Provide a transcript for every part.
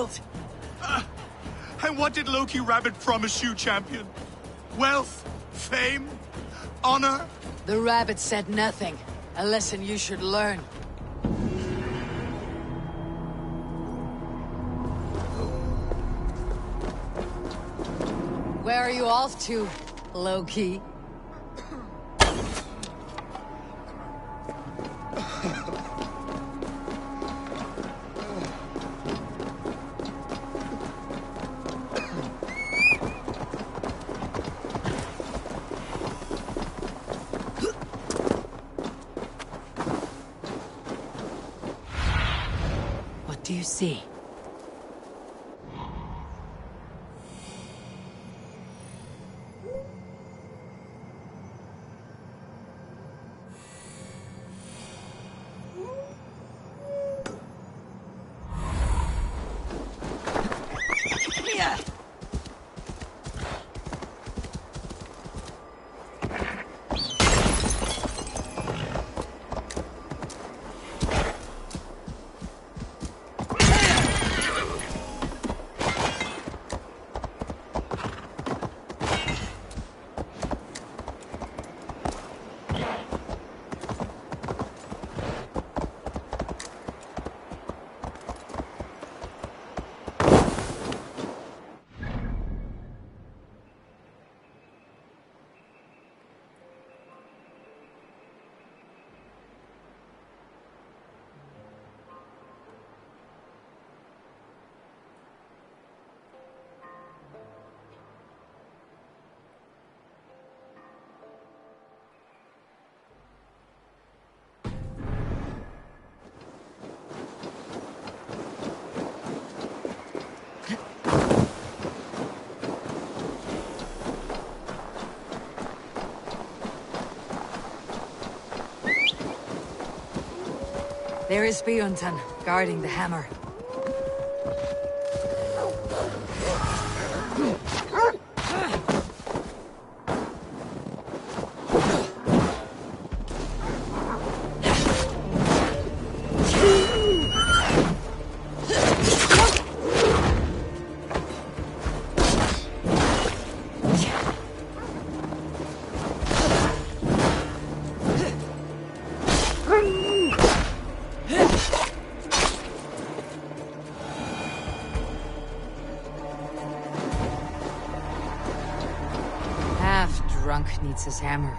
shield. And what did Loki Rabbit promise you, champion? Wealth? Fame? Honor? The rabbit said nothing. A lesson you should learn. Where are you off to, Loki? What do you see? There is Bjornson, guarding the hammer. Drunk needs his hammer.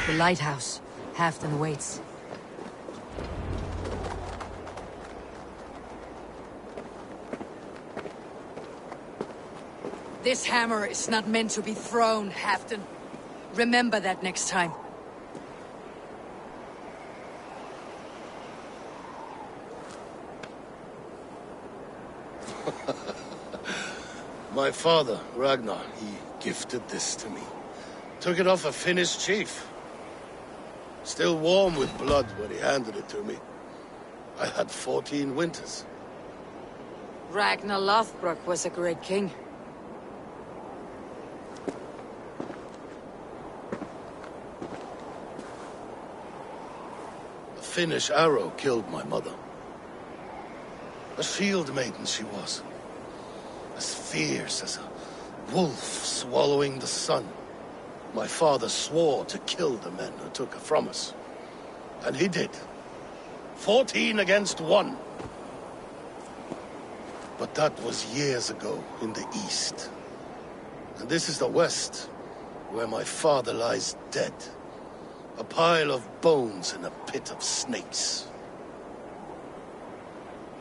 The lighthouse. Halfdan waits. This hammer is not meant to be thrown, Halfdan. Remember that next time. My father, Ragnar, he gifted this to me. Took it off a Finnish chief. Still warm with blood when he handed it to me. I had 14 winters. Ragnar Lothbrok was a great king. A Finnish arrow killed my mother. A shield maiden she was. As fierce as a wolf swallowing the sun. My father swore to kill the men who took her from us. And he did. 14 against 1. But that was years ago in the east. And this is the west, where my father lies dead. A pile of bones in a pit of snakes.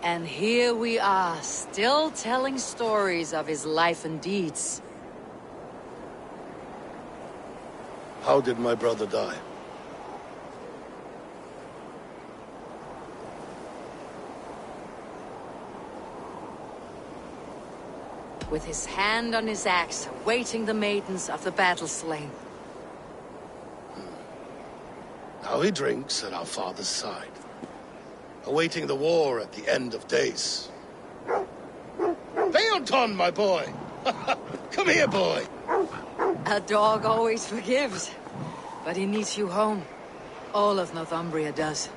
And here we are, still telling stories of his life and deeds. How did my brother die? With his hand on his axe, awaiting the maidens of the battle slain. Now he drinks at our father's side, awaiting the war at the end of days. Theoton, my boy! Come here, boy! A dog always forgives, but he needs you home. All of Northumbria does.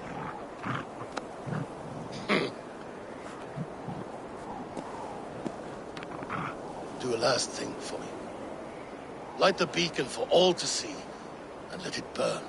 Do a last thing for me. Light the beacon for all to see, and let it burn.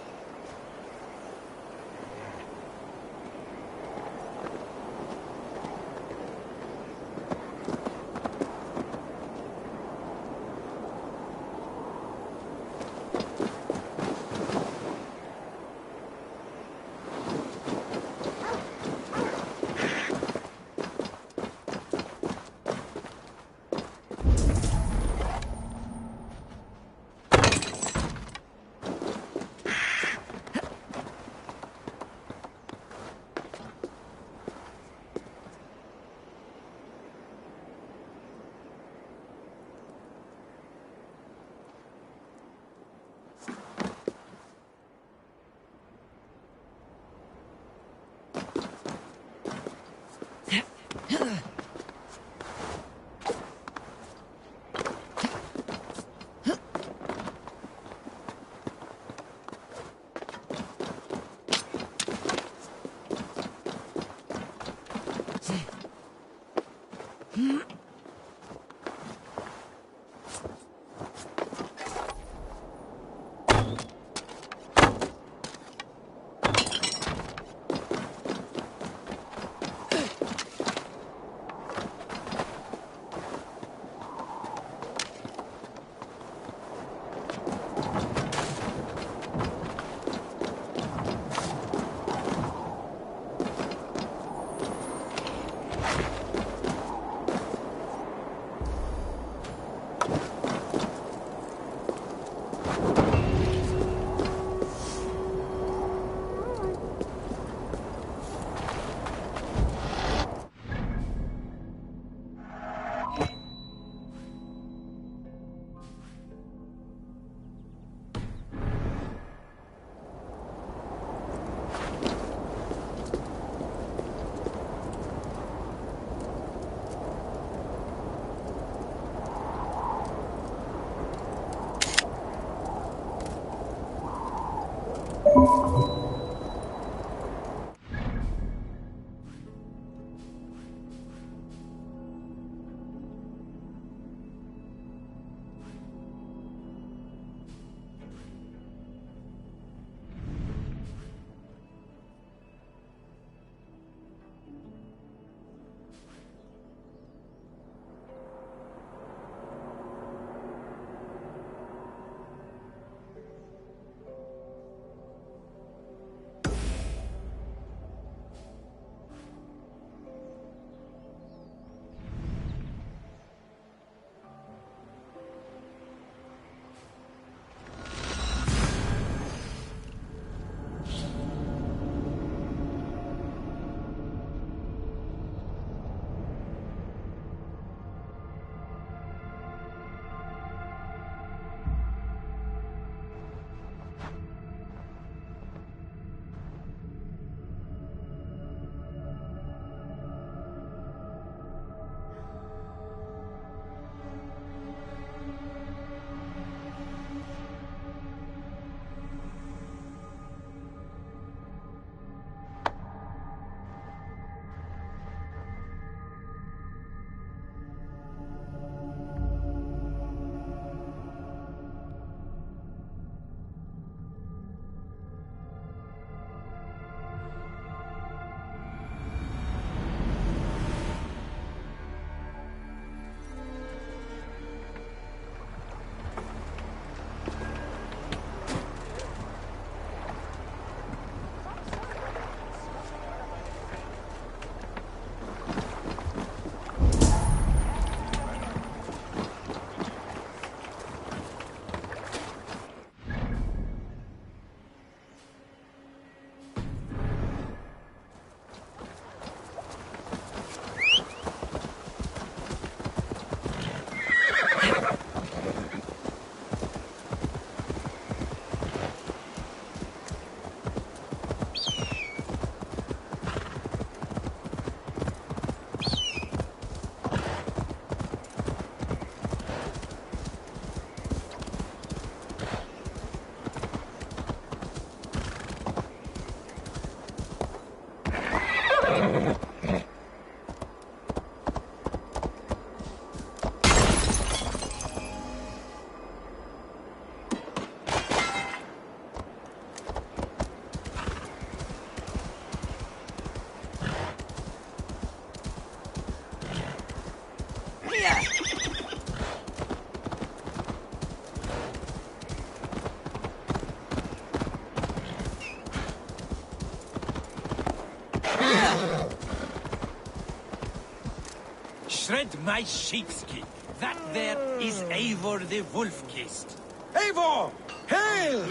Shred my sheepskin. That there is Eivor the Wolf-Kissed. Eivor! Hail!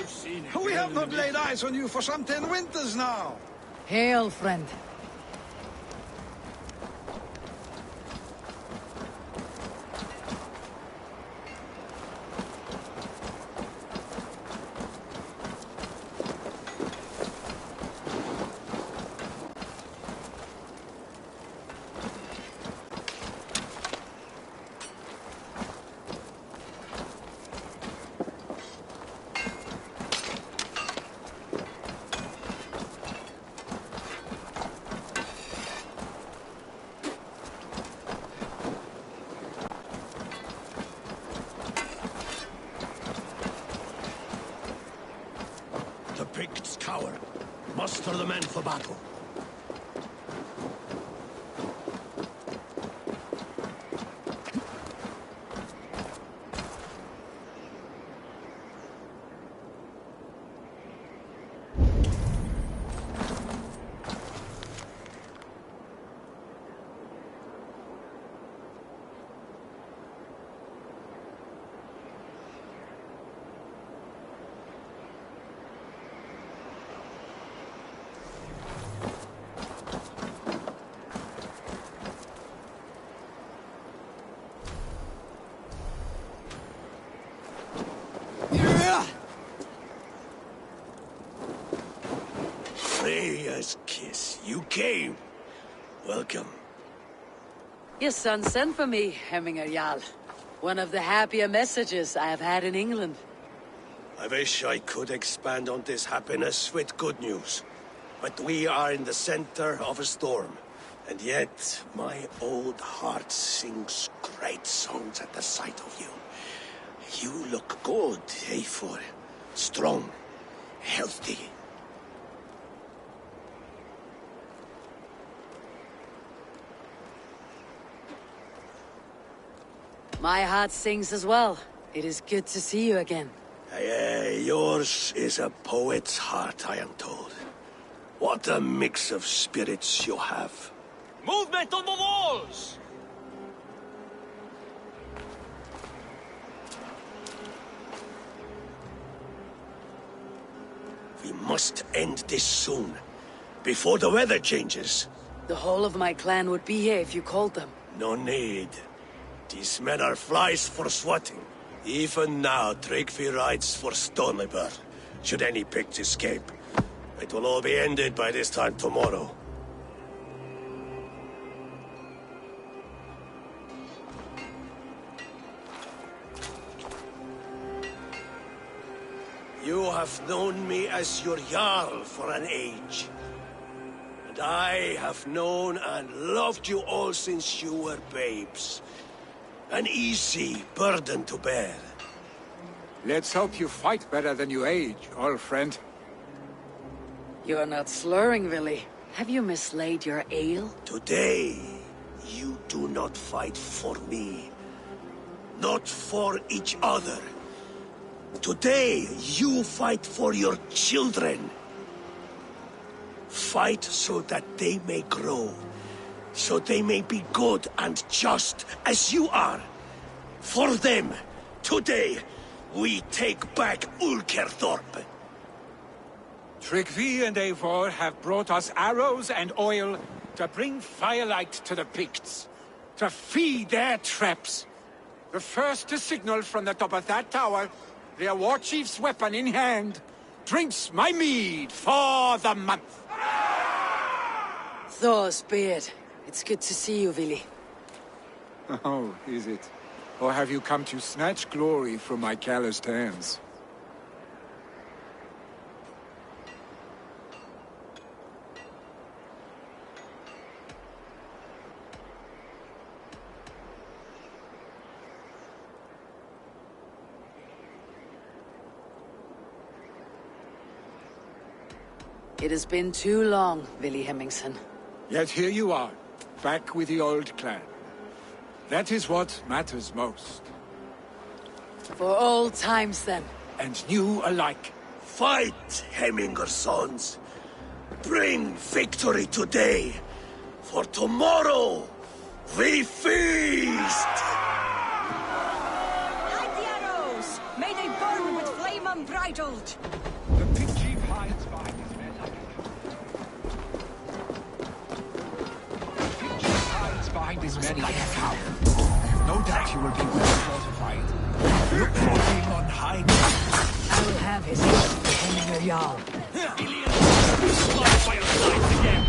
We have not laid eyes on you for some 10 winters now. Hail, friend. The Picts cower. Muster the men for battle. Freya's kiss. You came. Welcome. Your son sent for me, Hemminger Jarl. One of the happier messages I have had in England. I wish I could expand on this happiness with good news. But we are in the center of a storm. And yet, my old heart sings great songs at the sight of you. You look good, Eivor. Strong. Healthy. My heart sings as well. It is good to see you again. Yours is a poet's heart, I am told. What a mix of spirits you have. Movement on the walls! We must end this soon, before the weather changes. The whole of my clan would be here if you called them. No need. These men are flies for swatting. Even now, Tryggvi rides for Stoneyburn. Should any Picts escape, it will all be ended by this time tomorrow. You have known me as your Jarl for an age. And I have known and loved you all since you were babes. An easy burden to bear. Let's hope you fight better than you age, old friend. You're not slurring, Willy. Have you mislaid your ale? Today, you do not fight for me. Not for each other. Today, you fight for your children. Fight so that they may grow. So they may be good and just as you are. For them, today, we take back Ulkerthorpe. Tryggvi and Eivor have brought us arrows and oil to bring firelight to the Picts, to feed their traps. The first to signal from the top of that tower, their war chief's weapon in hand, drinks my mead for the month. Thor's beard. It's good to see you, Willy. Oh, is it? Or have you come to snatch glory from my calloused hands? It has been too long, Willie Hemmingson. Yet here you are, back with the old clan. That is what matters most. For old times, then. And new alike. Fight, Hemminger sons. Bring victory today, for tomorrow we feast! Light the arrows! May they burn with flame unbridled! The big chief hides behind his men. The big chief hides behind his men like a coward. No doubt he will be well fortified. Look for him on high ground. I will have his head for Hemminger Jarl. Slide by your sides again!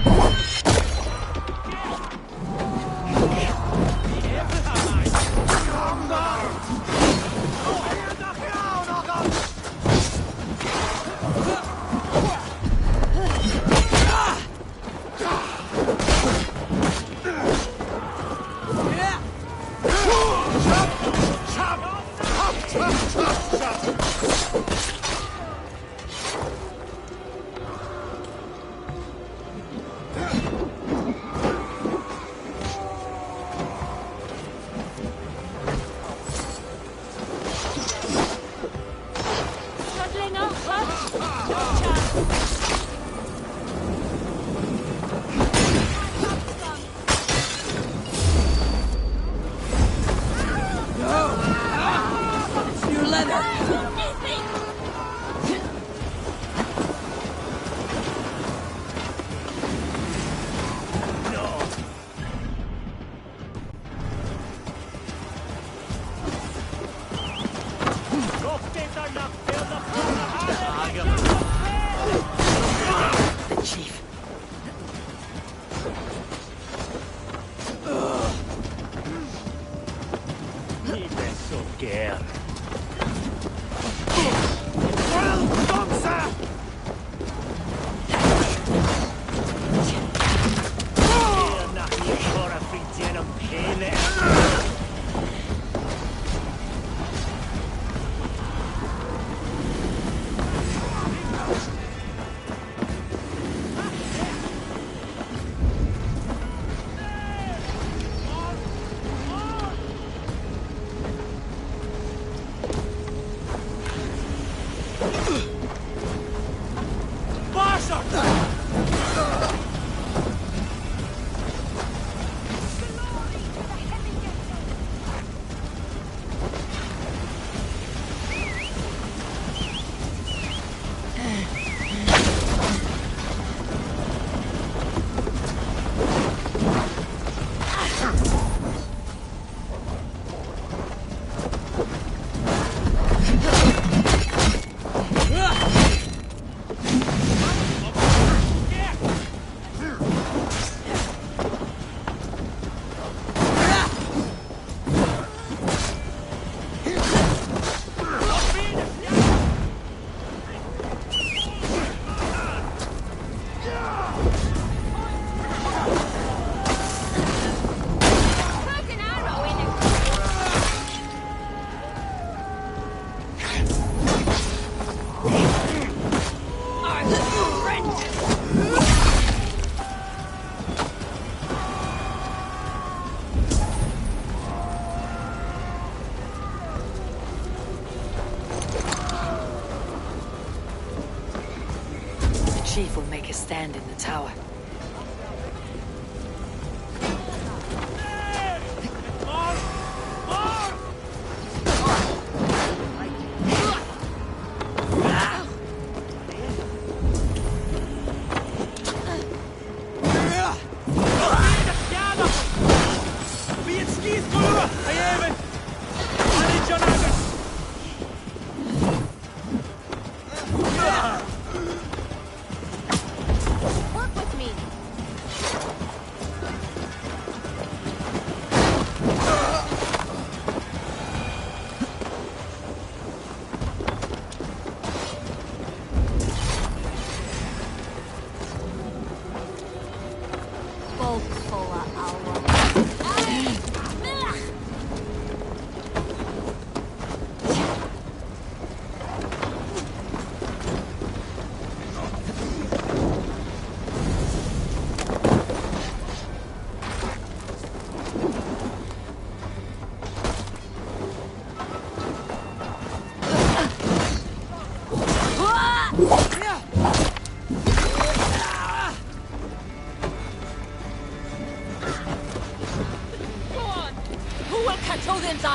Chief will make a stand in the tower. Work with me! 看秋天在。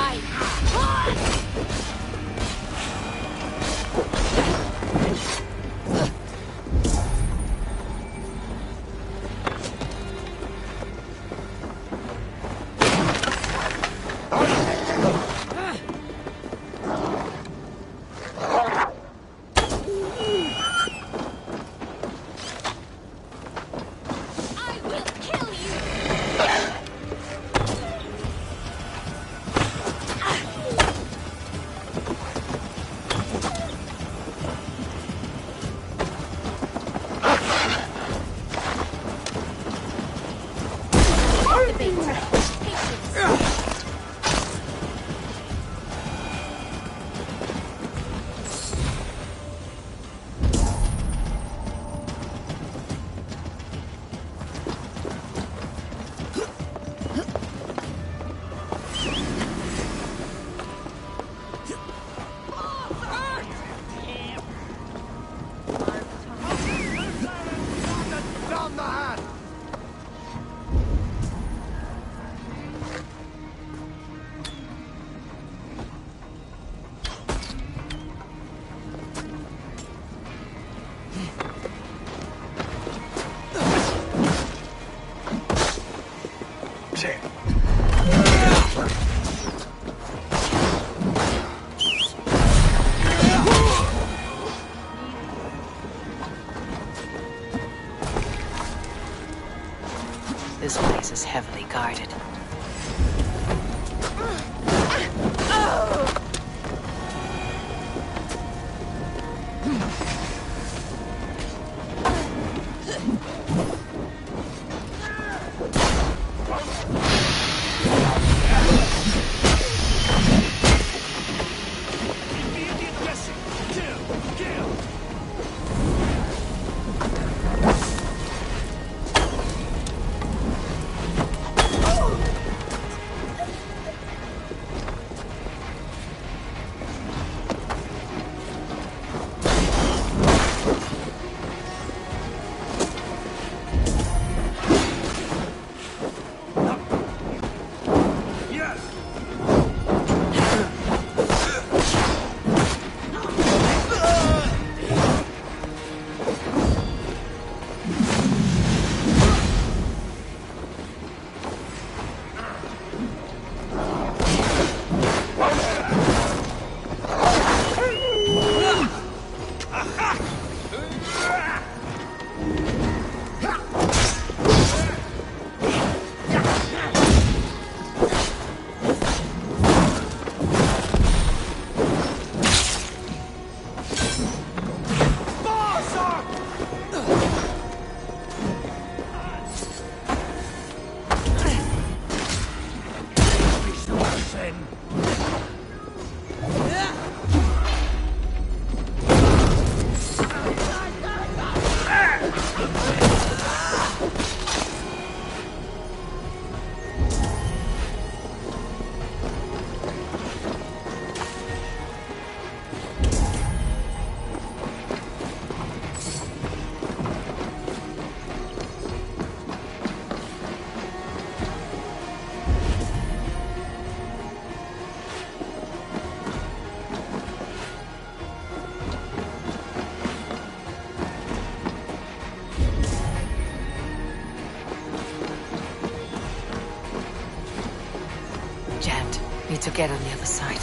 This place is heavily guarded. Need to get on the other side.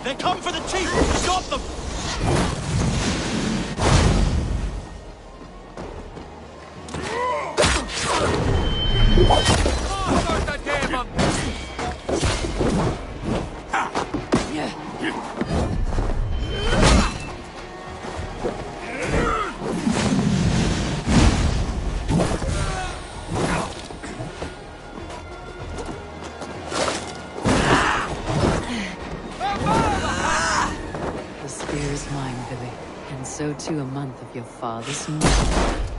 They come for the chief! Stop them! So too a month of your father's murder.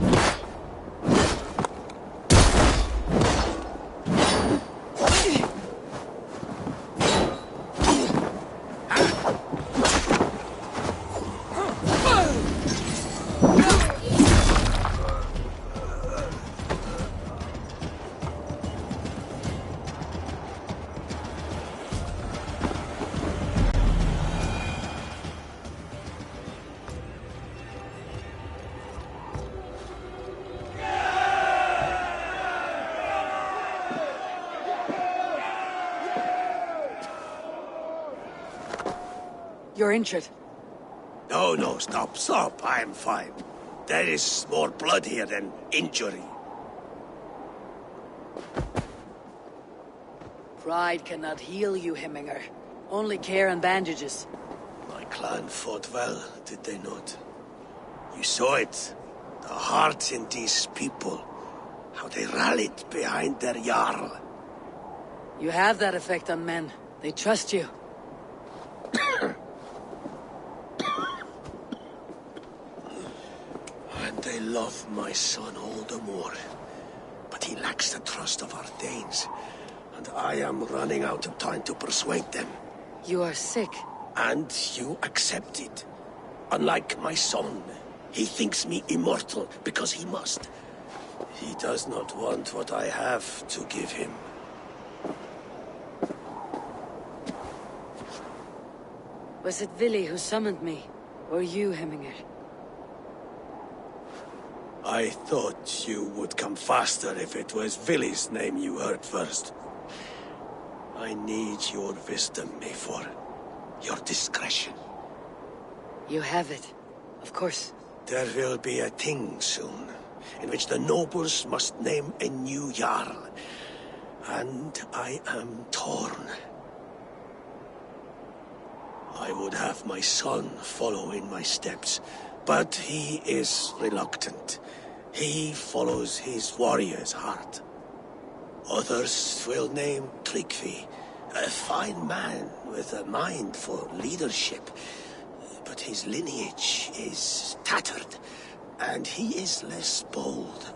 You're injured. No, stop. I'm fine. There is more blood here than injury. Pride cannot heal you, Hemminger. Only care and bandages. My clan fought well, did they not? You saw it. The heart in these people. How they rallied behind their Jarl. You have that effect on men. They trust you. And they love my son all the more. But he lacks the trust of our Danes. And I am running out of time to persuade them. You are sick. And you accept it. Unlike my son, he thinks me immortal because he must. He does not want what I have to give him. Was it Vili who summoned me? Or you, Hemminger? I thought you would come faster if it was Vili's name you heard first. I need your wisdom, Mayfor. Your discretion. You have it. Of course. There will be a thing soon, in which the nobles must name a new Jarl. And I am torn. I would have my son follow in my steps, but he is reluctant. He follows his warrior's heart. Others will name Tryggvi, a fine man with a mind for leadership. But his lineage is tattered, and he is less bold.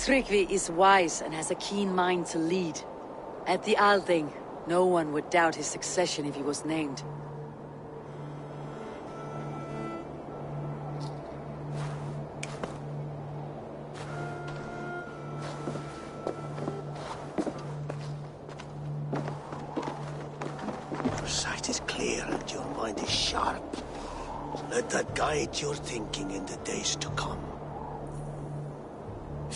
Tryggvi is wise and has a keen mind to lead. At the Althing, no one would doubt his succession if he was named. Your sight is clear and your mind is sharp. Let that guide your thinking in the days to come.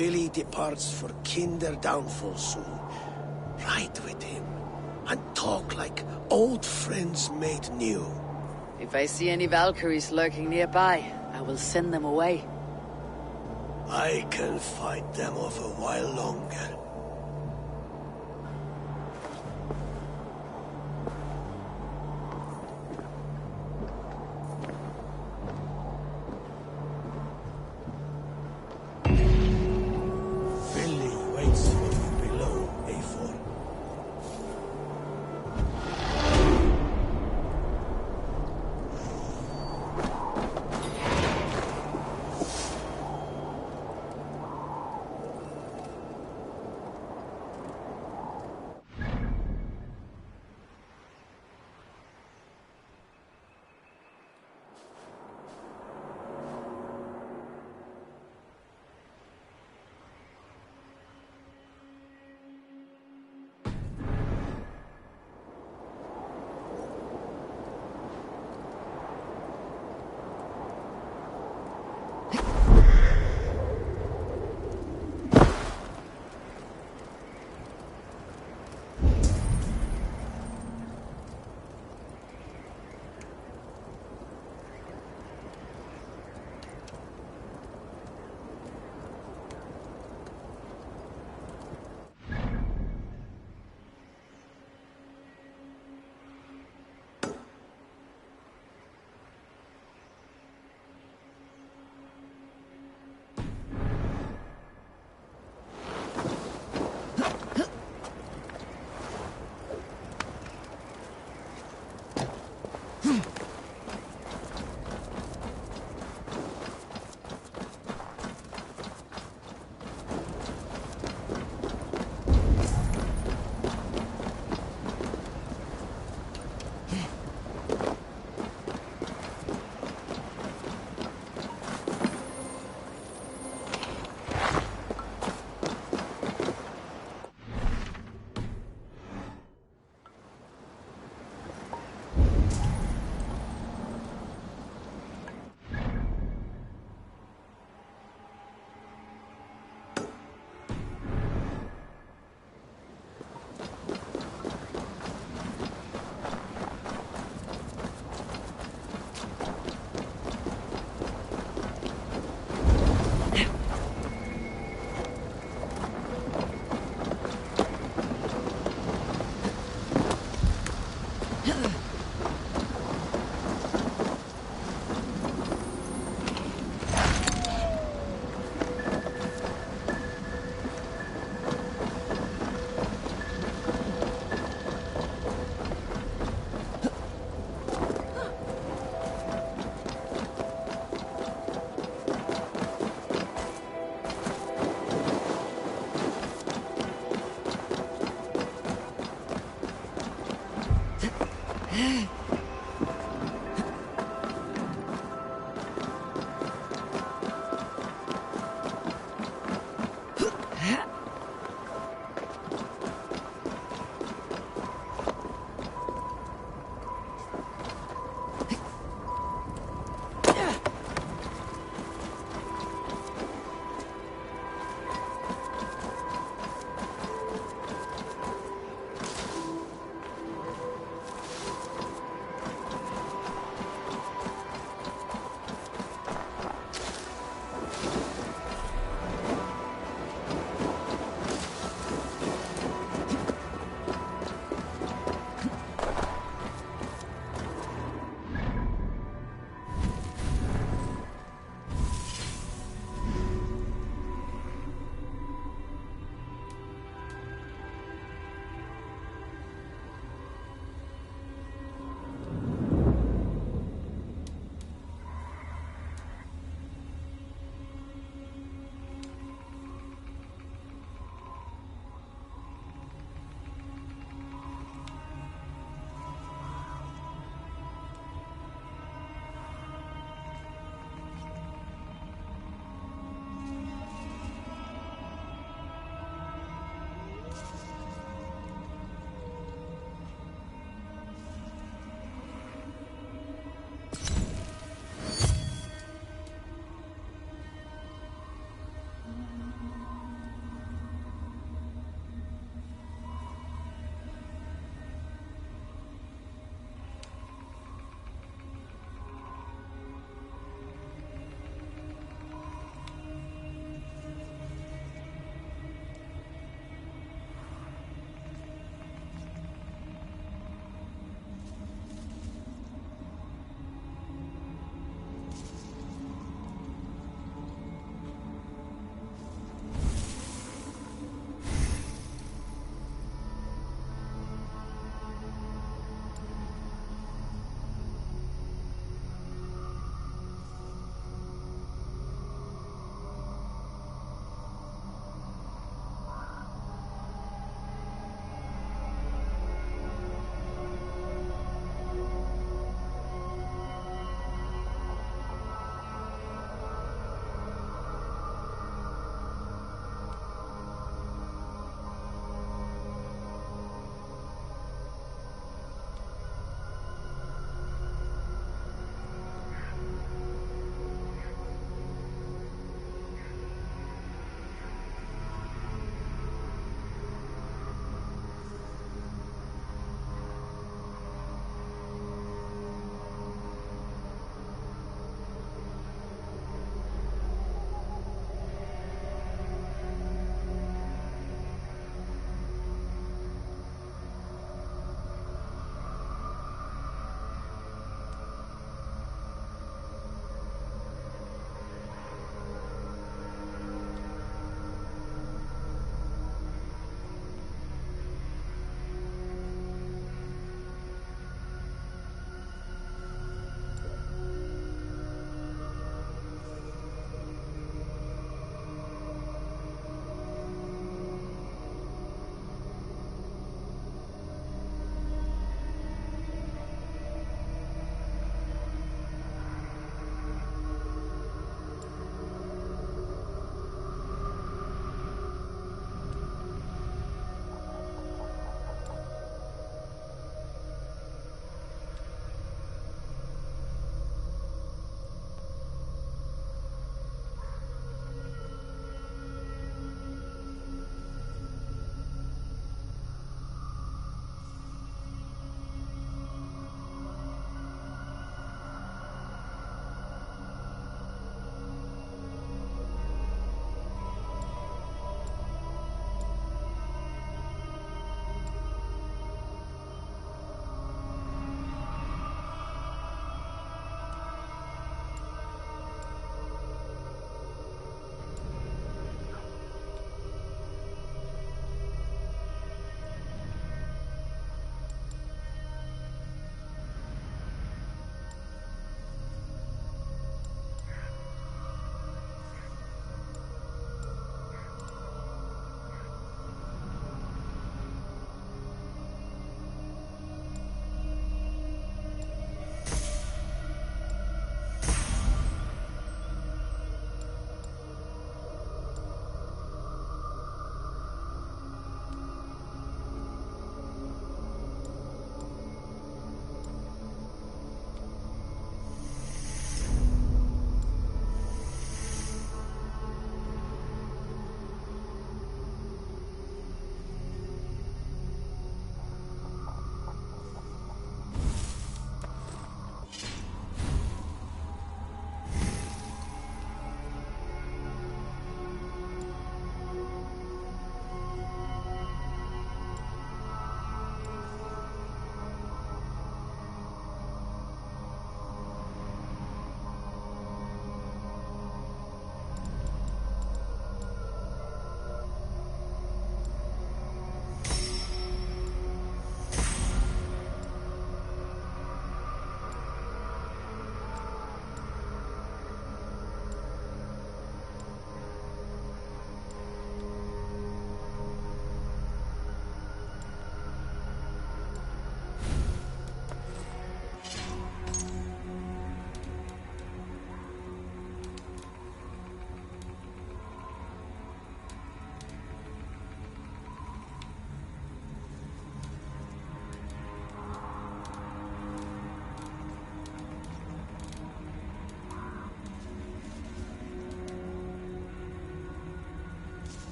Vili departs for Kinder downfall soon. Ride with him, and talk like old friends made new. If I see any Valkyries lurking nearby, I will send them away. I can fight them off a while longer.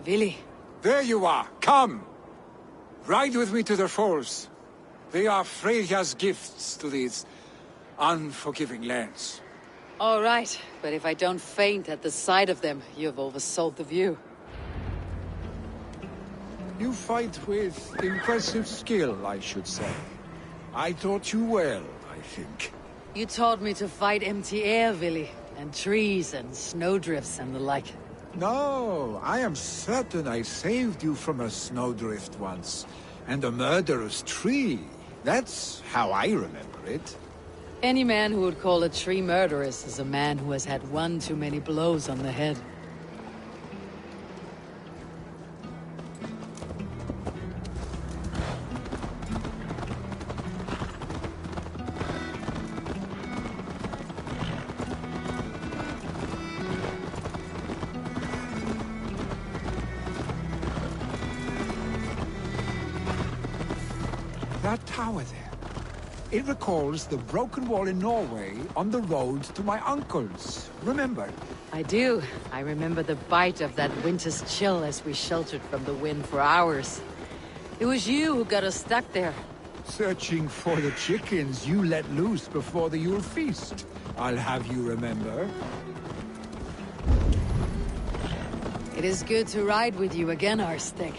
Willy. There you are. Come. Ride with me to the falls. They are Freya's gifts to these unforgiving lands. All right, but if I don't faint at the sight of them, you've oversold the view. You fight with impressive skill, I should say. I taught you well, I think. You taught me to fight empty air, Willy, and trees and snowdrifts and the like. No, I am certain I saved you from a snowdrift once, and a murderous tree. That's how I remember it. Any man who would call a tree murderous is a man who has had one too many blows on the head. That tower there. It recalls the broken wall in Norway on the road to my uncle's. Remember? I do. I remember the bite of that winter's chill as we sheltered from the wind for hours. It was you who got us stuck there. Searching for the chickens you let loose before the Yule feast. I'll have you remember. It is good to ride with you again, Arstig.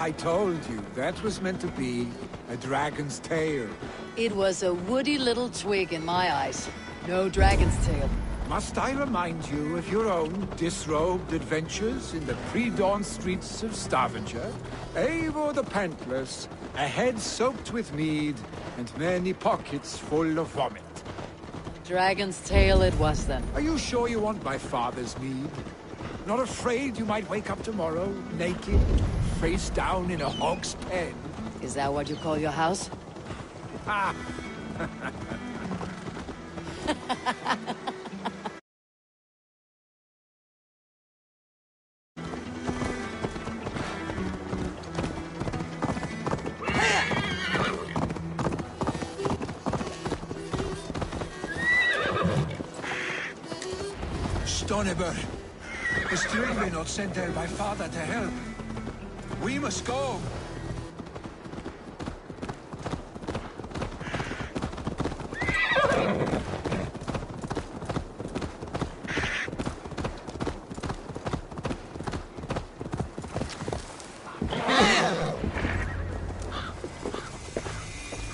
I told you, that was meant to be a dragon's tail. It was a woody little twig in my eyes. No dragon's tail. Must I remind you of your own disrobed adventures in the pre-dawn streets of Stavanger? Eivor the Pantless, a head soaked with mead, and many pockets full of vomit. Dragon's tail it was then. Are you sure you want my father's mead? Not afraid you might wake up tomorrow, naked, face down in a hog's pen? Is that what you call your house? Ha! Stoneber, is Thrygve not sent there by father to help? We must go.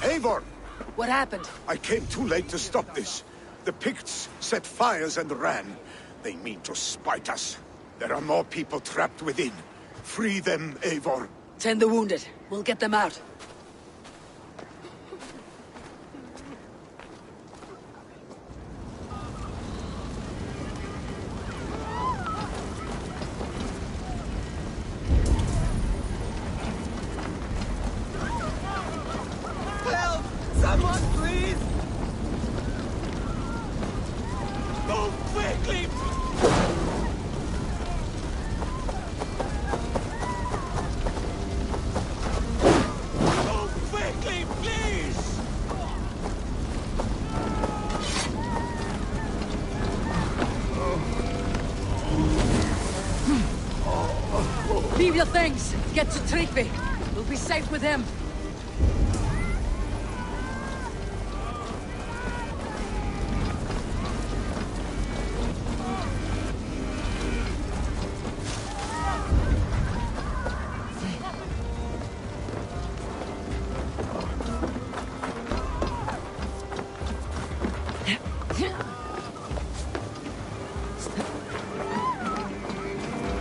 Eivor! What happened? I came too late to stop this. The Picts set fires and ran. They mean to spite us. There are more people trapped within. Free them, Eivor. Tend the wounded. We'll get them out. Help! Someone, please! Move quickly! Move quickly, please! Leave your things. Get to Tryggvi. We'll be safe with him.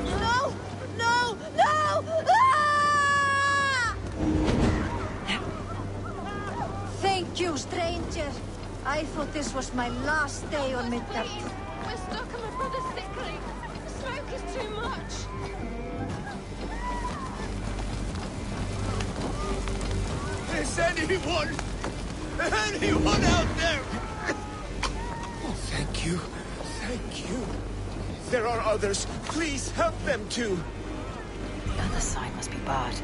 No! No! No! Ah! Thank you, stranger. I thought this was my last day on Midgard. We're stuck and my brother's sickly. The smoke is too much. Is anyone out there? Thank you. Thank you. There are others. Please help them too. The other side must be barred.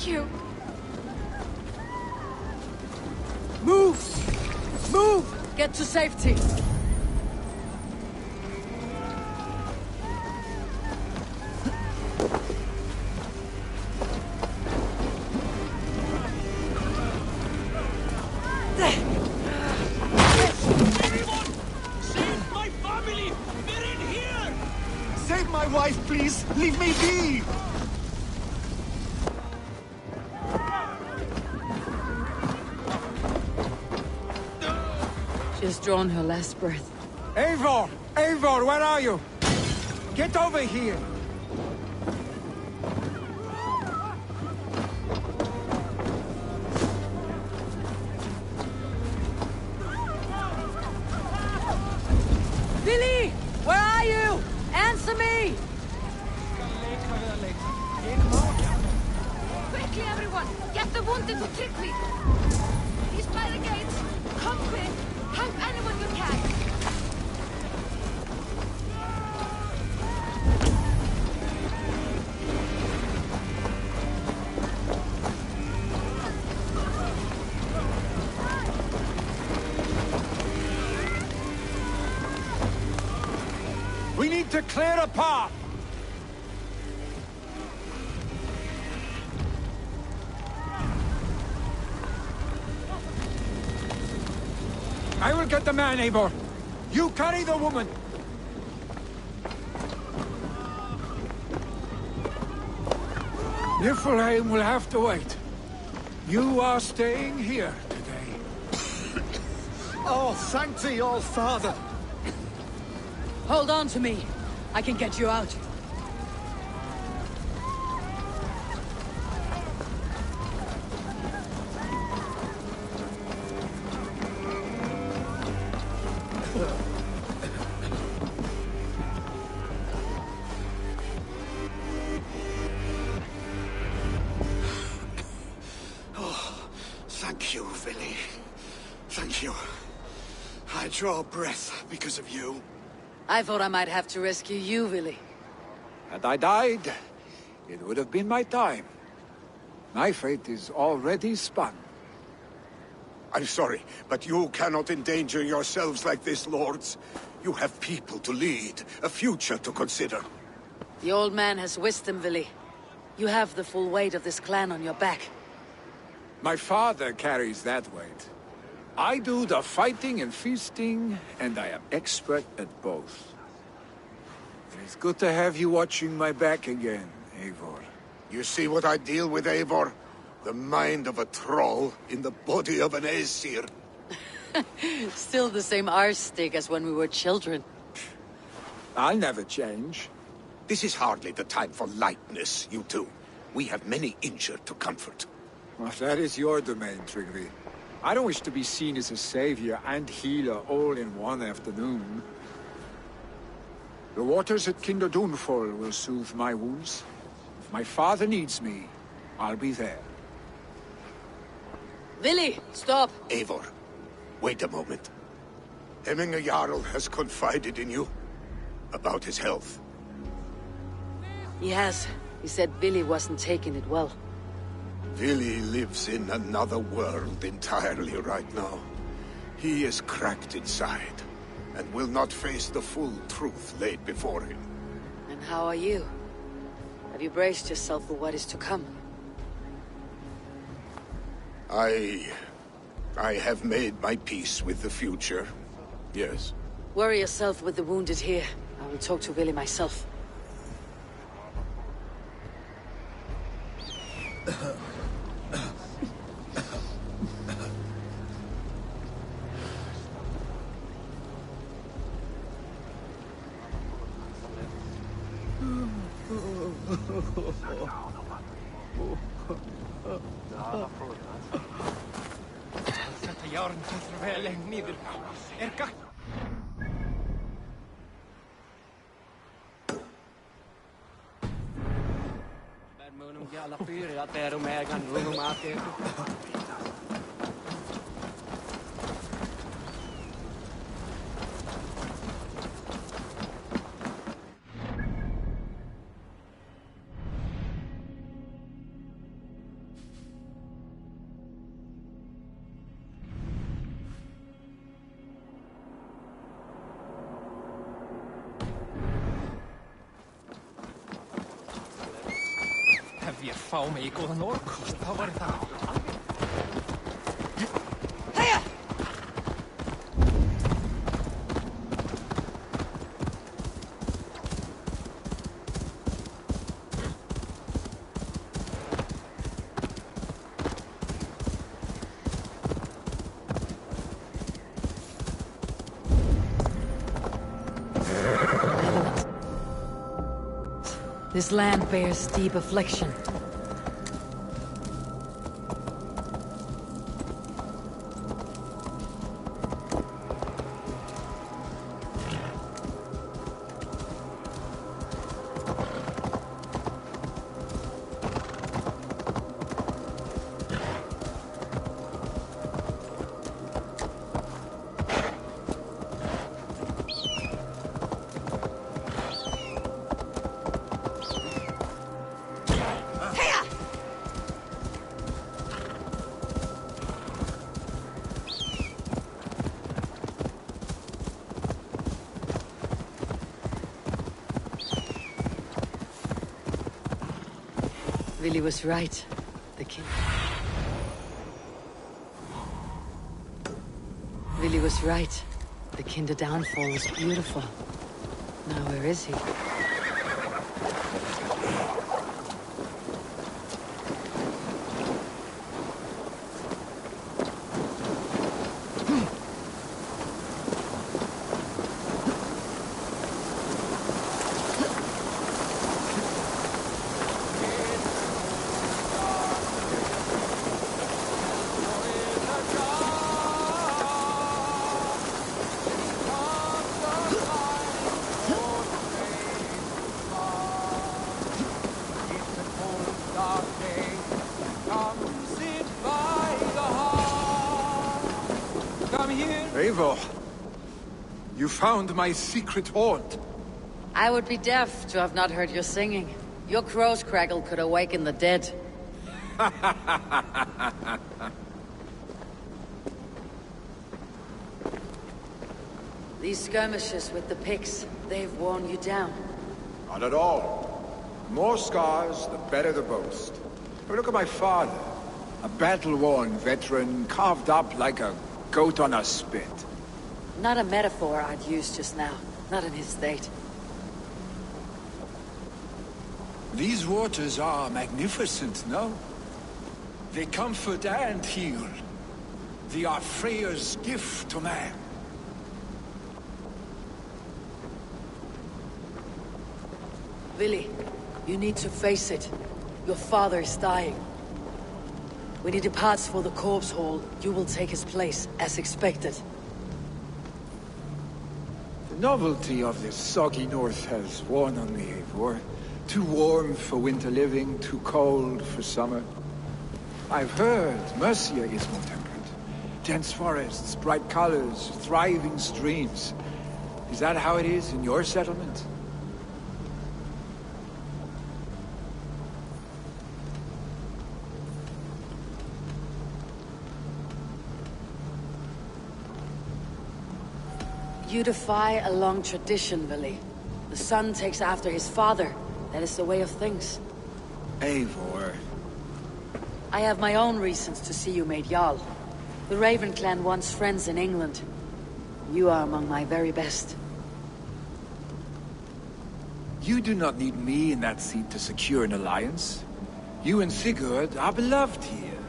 Thank you. Move! Move! Get to safety. Save my family! They're in here! Save my wife, please! Leave me be! She has drawn her last breath. Eivor! Eivor, where are you? Get over here! Billy! Where are you? Answer me! Quickly, everyone! Get the wounded to Tryggvi! He's by the gates! Come quick! Help anyone you can! We need to clear a path! I will get the man, Eivor. You carry the woman. Niflheim will have to wait. You are staying here today. Oh, thank thee, old father! Hold on to me. I can get you out. Thank you, Billy. Thank you. I draw breath because of you. I thought I might have to rescue you, Willy. Had I died, it would have been my time. My fate is already spun. I'm sorry, but you cannot endanger yourselves like this, lords. You have people to lead, a future to consider. The old man has wisdom, Willy. You have the full weight of this clan on your back. My father carries that weight. I do the fighting and feasting, and I am expert at both. It is good to have you watching my back again, Eivor. You see what I deal with, Eivor? The mind of a troll in the body of an Aesir. Still the same arse stick as when we were children. I'll never change. This is hardly the time for lightness, you two. We have many injured to comfort. Well, that is your domain, Tryggvi. I don't wish to be seen as a savior and healer all in one afternoon. The waters at Kinderdunfall will soothe my wounds. If my father needs me, I'll be there. Willy, stop! Eivor, wait a moment. Hemminger Jarl has confided in you about his health. He has. He said Willy wasn't taking it well. Willy lives in another world entirely right now. He is cracked inside, and will not face the full truth laid before him. And how are you? Have you braced yourself for what is to come? I have made my peace with the future, yes. Worry yourself with the wounded here. I will talk to Willy myself. Þetta járn fellur vel niður. Gagn. Munum alla fyra att det är de ägaren rum att det. fá mig í góðan orkost, þá væri það alveg. This land bears deep affliction. Willie was right. The king... Willie was right. The Kinder downfall was beautiful. Now where is he? Eivor, you found my secret haunt. I would be deaf to have not heard your singing. Your crow's crackle could awaken the dead. These skirmishes with the pigs, they've worn you down. Not at all. The more scars, the better the boast. But look at my father. A battle-worn veteran, carved up like a goat on a spit. Not a metaphor I'd use just now. Not in his state. These waters are magnificent, no? They comfort and heal. They are Freya's gift to man. Willie, you need to face it. Your father is dying. When he departs for the corpse hall, you will take his place, as expected. The novelty of this soggy north has worn on me, Eivor. Too warm for winter living, too cold for summer. I've heard Mercia is more temperate. Dense forests, bright colors, thriving streams. Is that how it is in your settlement? You defy a long tradition, Willie. The son takes after his father. That is the way of things. Eivor. I have my own reasons to see you made Jarl. The Raven clan wants friends in England. You are among my very best. You do not need me in that seat to secure an alliance. You and Sigurd are beloved here.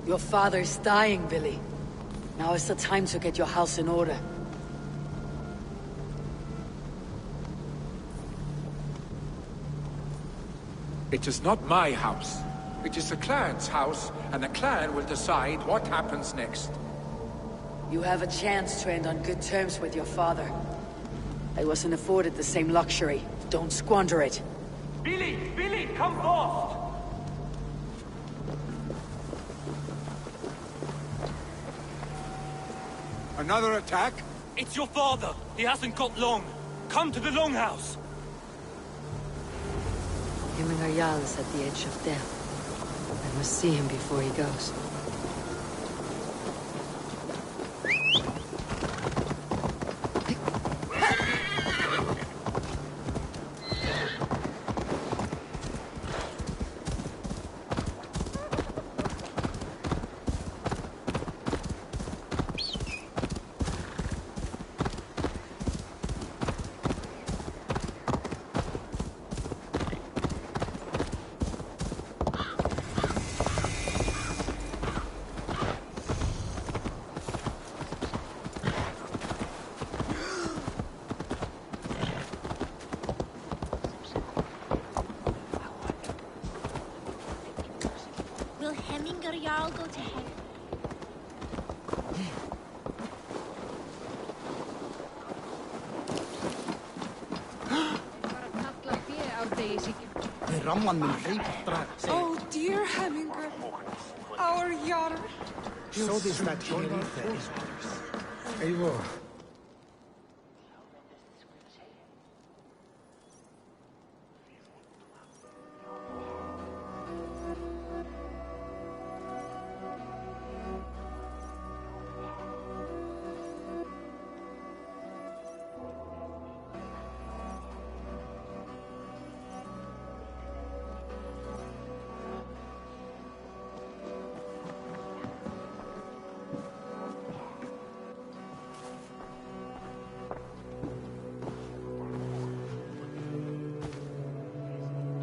Your father is dying, Willie. Now is the time to get your house in order. It is not my house. It is the clan's house, and the clan will decide what happens next. You have a chance to end on good terms with your father. I wasn't afforded the same luxury. Don't squander it. Billy, come forth! Another attack? It's your father. He hasn't got long. Come to the longhouse. Himmingar Jarl is at the edge of death. I must see him before he goes. Oh, dear Hemminger. Our Jarl. So this that Sherita is Eivor.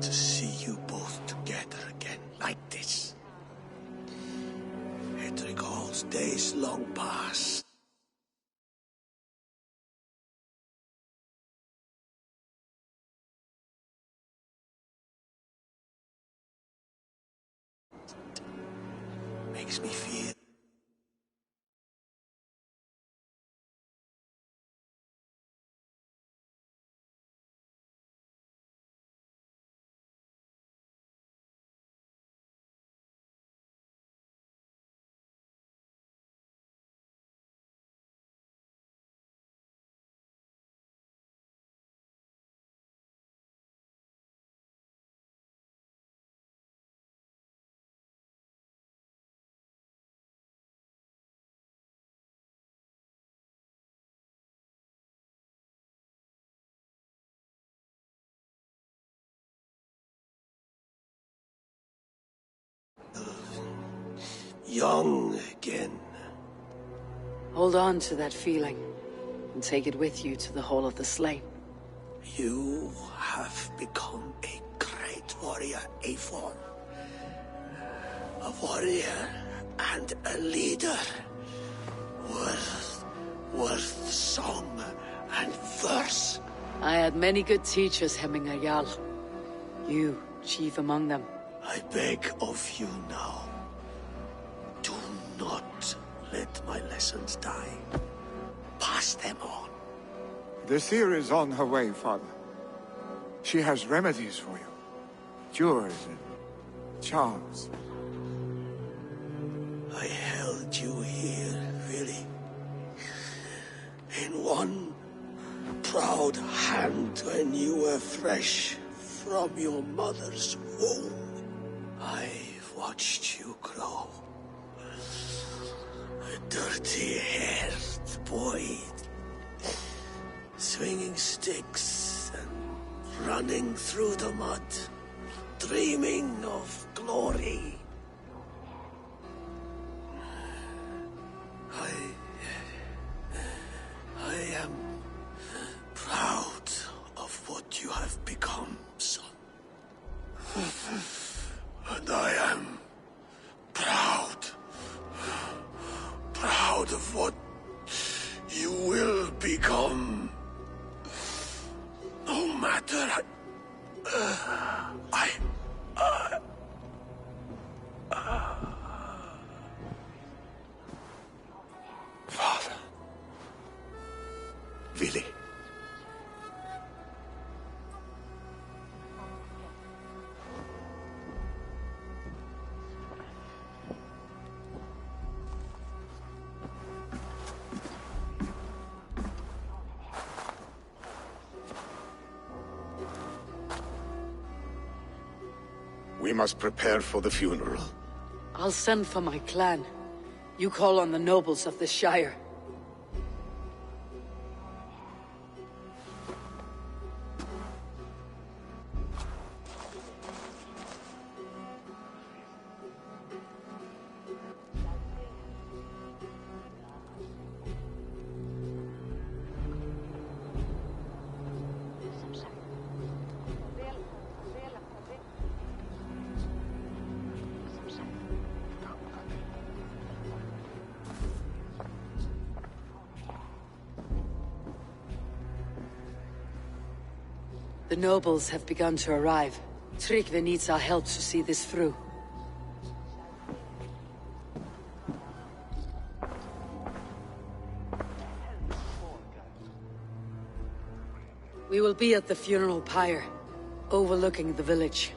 To see you both together again like this. It recalls days long past. Makes me feel young again. Hold on to that feeling, and take it with you to the Hall of the Slain. You have become a great warrior, Eivor. A warrior and a leader. Worth song and verse. I had many good teachers, Hemminger Jarl. You, chief among them. I beg of you now. Do not let my lessons die. Pass them on. The seer is on her way, Father. She has remedies for you. Cures and charms. I held you here, really. In one proud hand when you were fresh from your mother's womb. I've watched you grow. A dirty-haired boy, swinging sticks and running through the mud, dreaming of glory. I am proud of what you have become, son. And I am proud of what you will become. No matter Father. Willi. We must prepare for the funeral. I'll send for my clan. You call on the nobles of the Shire. The nobles have begun to arrive. Tryggvi needs our help to see this through. We will be at the funeral pyre, overlooking the village.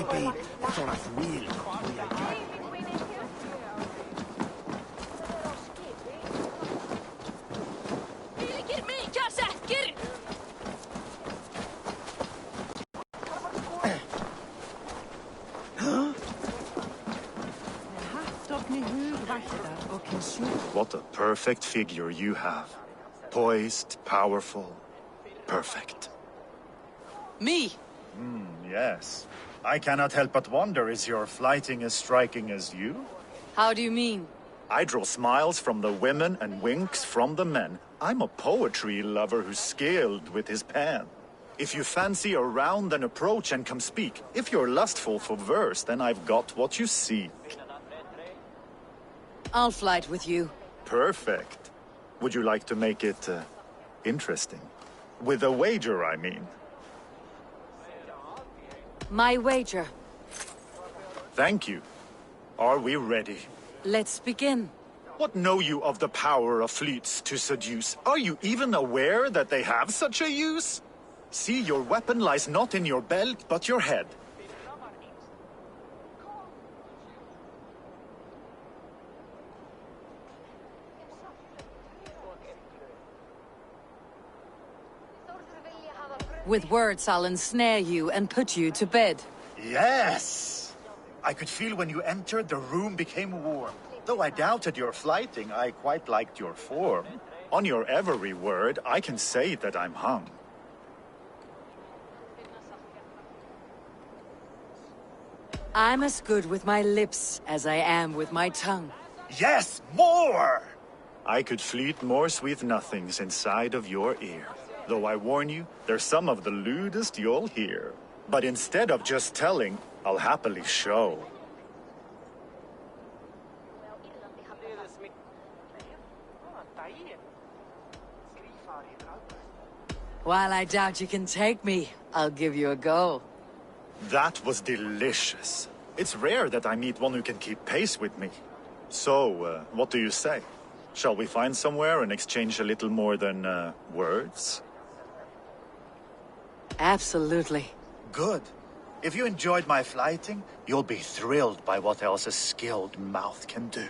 babe. That's all that's real. What a perfect figure you have. Poised, powerful, perfect. Me? Yes. I cannot help but wonder, is your flyting as striking as you? How do you mean? I draw smiles from the women and winks from the men. I'm a poetry lover who's skilled with his pen. If you fancy a round, then approach and come speak. If you're lustful for verse, then I've got what you seek. I'll flight with you. Perfect. Would you like to make it interesting? With a wager, I mean. My wager. Thank you. Are we ready? Let's begin. What know you of the power of fleets to seduce? Are you even aware that they have such a use? See, your weapon lies not in your belt, but your head. With words, I'll ensnare you and put you to bed. Yes! I could feel when you entered, the room became warm. Though I doubted your flighting, I quite liked your form. On your every word, I can say that I'm hung. I'm as good with my lips as I am with my tongue. Yes, more! I could fleet more sweet nothings inside of your ear. Though I warn you, they're some of the lewdest you'll hear. But instead of just telling, I'll happily show. While I doubt you can take me, I'll give you a go. That was delicious. It's rare that I meet one who can keep pace with me. So, what do you say? Shall we find somewhere and exchange a little more than, words? Absolutely. Good. If you enjoyed my flighting, you'll be thrilled by what else a skilled mouth can do.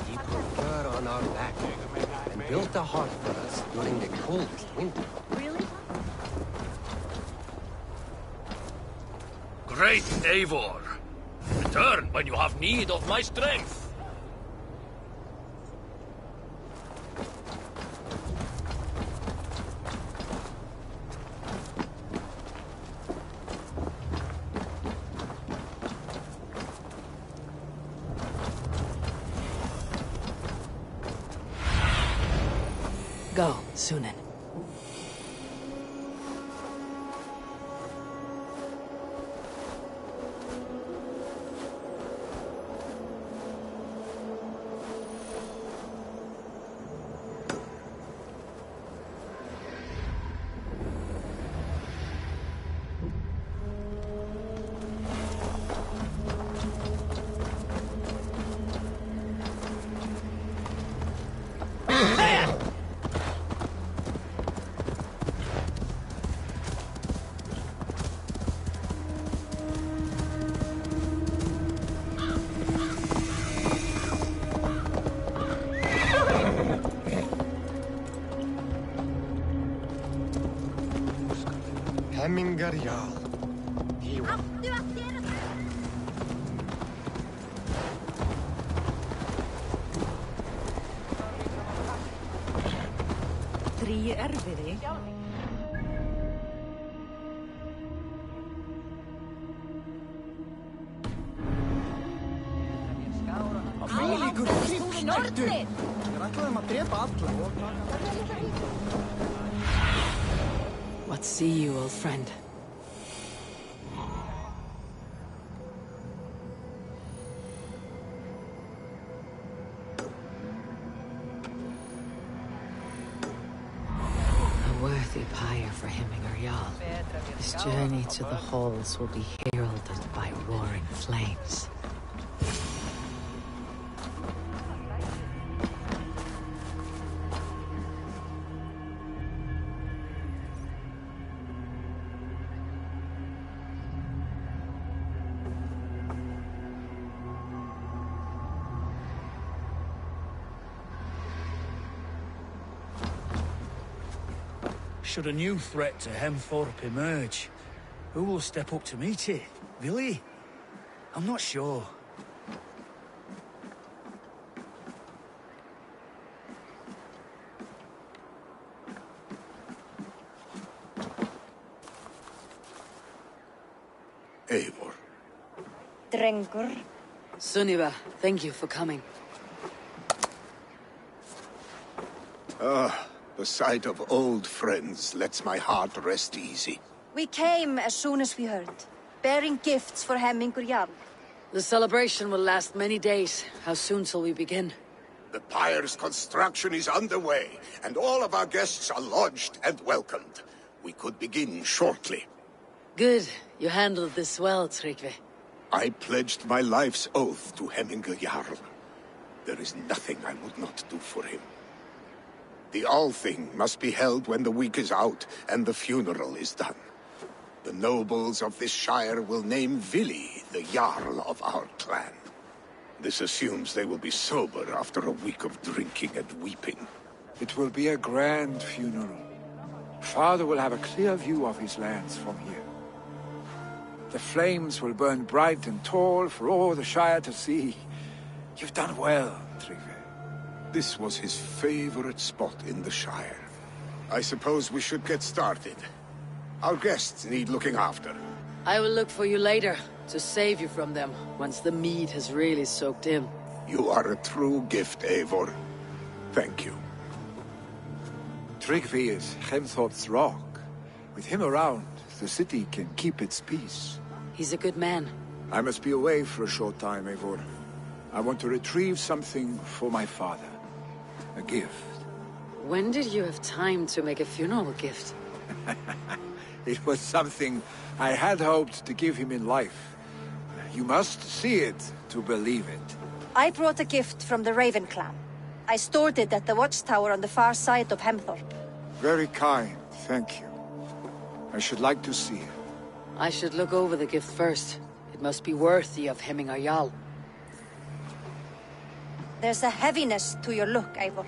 He put fur on our back and built a heart for us during the coldest winter. Really? Great Eivor! Return when you have need of my strength! Go, Sunan. Hemmingar Jarl. He will... Drie erfidi. Really good Snortli! What see you, old friend? A worthy pyre for Hemmingar Jarl. His journey to the halls will be heralded by roaring flames. Should a new threat to Hemthorpe emerge, who will step up to meet it? Really? I'm not sure. Eivor. Drengur. Sunniva, thank you for coming. The sight of old friends lets my heart rest easy. We came as soon as we heard, bearing gifts for Hemmingar Jarl. The celebration will last many days. How soon shall we begin? The pyre's construction is underway, and all of our guests are lodged and welcomed. We could begin shortly. Good. You handled this well, Tryggvi. I pledged my life's oath to Hemmingar Jarl. There is nothing I would not do for him. The Althing must be held when the week is out and the funeral is done. The nobles of this shire will name Vili the Jarl of our clan. This assumes they will be sober after a week of drinking and weeping. It will be a grand funeral. Father will have a clear view of his lands from here. The flames will burn bright and tall for all the shire to see. You've done well, Tryggvi. This was his favorite spot in the shire. I suppose we should get started. Our guests need looking after. I will look for you later, to save you from them, once the mead has really soaked in. You are a true gift, Eivor. Thank you. Tryggvi is Hemthorpe's rock. With him around, the city can keep its peace. He's a good man. I must be away for a short time, Eivor. I want to retrieve something for my father. A gift. When did you have time to make a funeral gift? It was something I had hoped to give him in life. You must see it to believe it. I brought a gift from the Raven clan. I stored it at the watchtower on the far side of Hemthorpe. Very kind, thank you. I should like to see it. I should look over the gift first. It must be worthy of Hemmingar Jarl. There's a heaviness to your look, Eivor.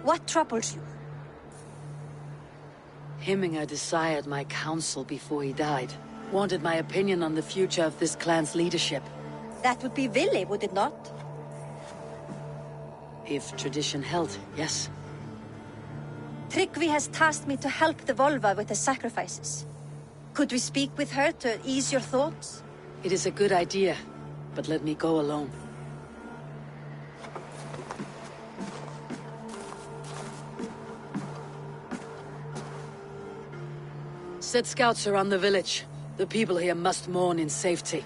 What troubles you? Hemmingar desired my counsel before he died. Wanted my opinion on the future of this clan's leadership. That would be Vili, would it not? If tradition held, yes. Tryggvi has tasked me to help the Volva with the sacrifices. Could we speak with her to ease your thoughts? It is a good idea, but let me go alone. Set scouts around the village. The people here must mourn in safety.